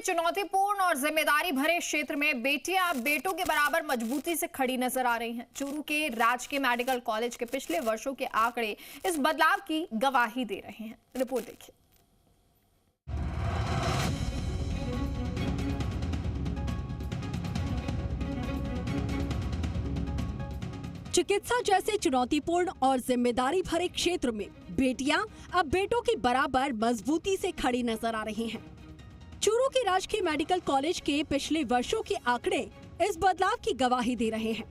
चुनौतीपूर्ण और जिम्मेदारी भरे क्षेत्र में बेटियां बेटों के बराबर मजबूती से खड़ी नजर आ रही हैं। चूरू के राजकीय मेडिकल कॉलेज के पिछले वर्षों के आंकड़े इस बदलाव की गवाही दे रहे हैं। रिपोर्ट देखिए। चिकित्सा जैसे चुनौतीपूर्ण और जिम्मेदारी भरे क्षेत्र में बेटियां अब बेटों के बराबर मजबूती से खड़ी नजर आ रही हैं। चूरू के राजकीय मेडिकल कॉलेज के पिछले वर्षों के आंकड़े इस बदलाव की गवाही दे रहे हैं।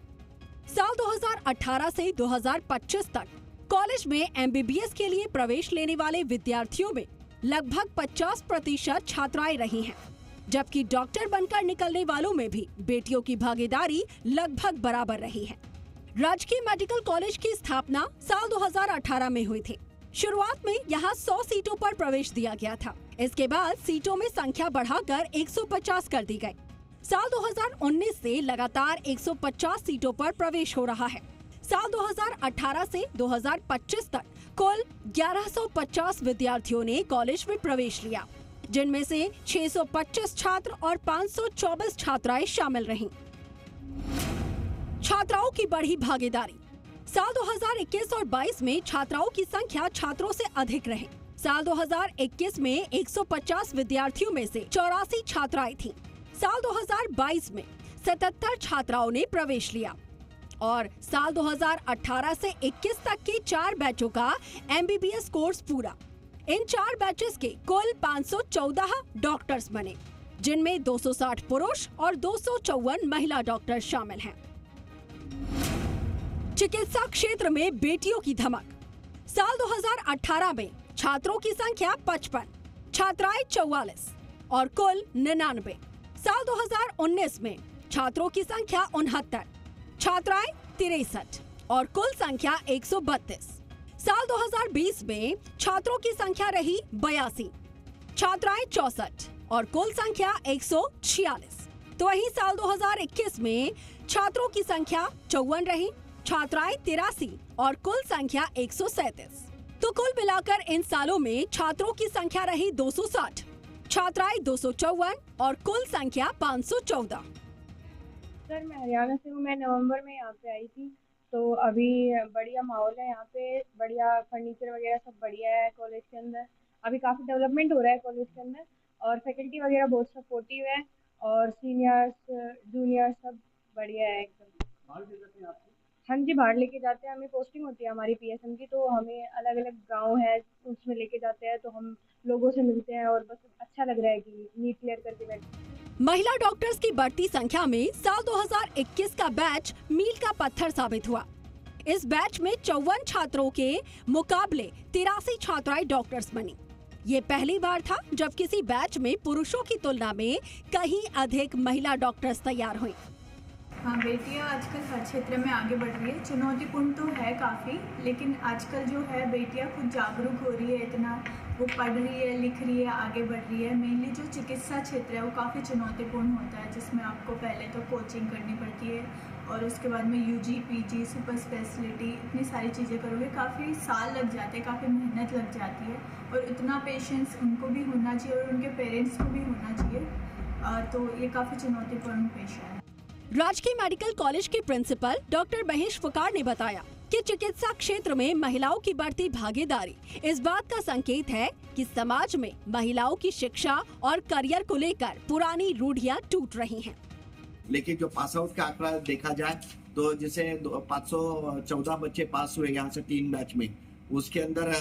साल 2018 से 2025 तक कॉलेज में एमबीबीएस के लिए प्रवेश लेने वाले विद्यार्थियों में लगभग 50% छात्राएं रही हैं, जबकि डॉक्टर बनकर निकलने वालों में भी बेटियों की भागीदारी लगभग बराबर रही है। राजकीय मेडिकल कॉलेज की स्थापना साल 2018 में हुई थी। शुरुआत में यहाँ 100 सीटों पर प्रवेश दिया गया था। इसके बाद सीटों में संख्या बढ़ाकर 150 कर दी गई। साल 2019 से लगातार 150 सीटों पर प्रवेश हो रहा है। साल 2018 से 2025 तक कुल 1150 विद्यार्थियों ने कॉलेज में प्रवेश लिया, जिनमें से 625 छात्र और 524 छात्राएं शामिल रहीं। छात्राओं की बढ़ी भागीदारी। साल 2021 और 22 में छात्राओं की संख्या छात्रों से अधिक रही। साल 2021 में 150 विद्यार्थियों में से 84 छात्राएं थीं। साल 2022 में 77 छात्राओं ने प्रवेश लिया और साल 2018 से 21 तक के 4 बैचों का एमबीबीएस कोर्स पूरा। इन 4 बैचेस के कुल 514 डॉक्टर्स बने, जिनमें 260 पुरुष और 254 महिला डॉक्टर शामिल हैं। चिकित्सा क्षेत्र में बेटियों की धमक। साल 2018 में छात्रों की संख्या 55, छात्राएं 44 और कुल 99। साल 2019 में छात्रों की संख्या 69, छात्राएं 63 और कुल संख्या 132। साल 2020 में छात्रों की संख्या रही 82, छात्राएं 64 और कुल संख्या 146। तो वहीं साल 2021 में छात्रों की संख्या 54 रही, छात्राएं 83 और कुल संख्या 137। तो कुल मिलाकर इन सालों में छात्रों की संख्या रही 260, छात्राएं 254 और कुल संख्या 514। सर, मैं हरियाणा से हूँ। मैं नवंबर में यहाँ पे आई थी, तो अभी बढ़िया माहौल है यहाँ पे, बढ़िया फर्नीचर वगैरह सब बढ़िया है कॉलेज के अंदर। अभी काफ़ी डेवलपमेंट हो रहा है कॉलेज के अंदर और फैकल्टी वगैरह बहुत सपोर्टिव है और सीनियर्स जूनियर्स सब बढ़िया है एकदम। हाँ जी, बाहर लेके जाते हैं। हमें पोस्टिंग होती है हमारी पीएसएम की, तो हमें अलग अलग गांव है उसमें लेके जाते हैं, तो हम लोगों से मिलते हैं और बस अच्छा लग रहा है कि नीट क्लियर करके बैठे। महिला डॉक्टर्स की बढ़ती संख्या में साल 2021 का बैच मील का पत्थर साबित हुआ। इस बैच में 54 छात्रों के मुकाबले 83 छात्राएं डॉक्टर्स बनी। ये पहली बार था जब किसी बैच में पुरुषों की तुलना में कहीं अधिक महिला डॉक्टर्स तैयार हुई। हाँ, बेटियां आजकल हर क्षेत्र में आगे बढ़ रही है। चुनौतीपूर्ण तो है काफ़ी, लेकिन आजकल जो है बेटियां खुद जागरूक हो रही है, इतना वो पढ़ रही है, लिख रही है, आगे बढ़ रही है। मेनली जो चिकित्सा क्षेत्र है वो काफ़ी चुनौतीपूर्ण होता है, जिसमें आपको पहले तो कोचिंग करनी पड़ती है और उसके बाद में यूजी, पीजी, सुपर स्पेशलिटी, इतनी सारी चीज़ें करोगे, काफ़ी साल लग जाते हैं, काफ़ी मेहनत लग जाती है और इतना पेशेंस उनको भी होना चाहिए और उनके पेरेंट्स को भी होना चाहिए। तो ये काफ़ी चुनौतीपूर्ण पेशा है। राजकीय मेडिकल कॉलेज के प्रिंसिपल डॉक्टर महेश फुकार ने बताया कि चिकित्सा क्षेत्र में महिलाओं की बढ़ती भागीदारी इस बात का संकेत है कि समाज में महिलाओं की शिक्षा और करियर को लेकर पुरानी रूढ़ियां टूट रही हैं। लेकिन जो पास आउट का आंकड़ा देखा जाए तो जैसे 514 बच्चे पास हुए यहाँ से 3 बैच में, उसके अंदर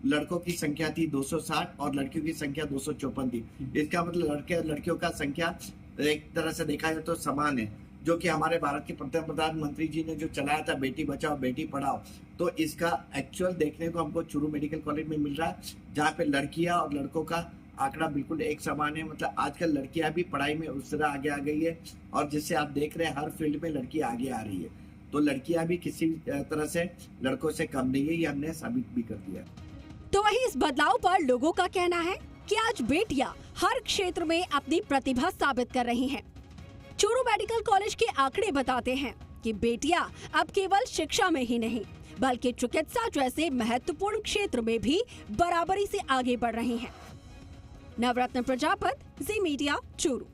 लड़कों की संख्या थी 260 और लड़कियों की संख्या 254 थी। इसका मतलब लड़के लड़कियों का संख्या एक तरह से देखा जाए तो समान है, जो कि हमारे भारत के प्रधानमंत्री जी ने जो चलाया था बेटी बचाओ बेटी पढ़ाओ, तो इसका एक्चुअल देखने को हमको चूरू मेडिकल कॉलेज में मिल रहा है, जहाँ पे लड़कियां और लड़कों का आंकड़ा बिल्कुल एक समान है। मतलब आजकल लड़कियां भी पढ़ाई में उस तरह आगे आ गई है और जिससे आप देख रहे हैं हर फील्ड में लड़की आगे आ रही है, तो लड़कियां भी किसी तरह से लड़कों से कम नहीं है, ये हमने साबित भी कर दिया। तो वही इस बदलाव पर लोगों का कहना है कि आज बेटियां हर क्षेत्र में अपनी प्रतिभा साबित कर रही हैं। चूरू मेडिकल कॉलेज के आंकड़े बताते हैं कि बेटियां अब केवल शिक्षा में ही नहीं बल्कि चिकित्सा जैसे महत्वपूर्ण क्षेत्र में भी बराबरी से आगे बढ़ रही हैं। नवरत्न प्रजापत, जी मीडिया, चूरू।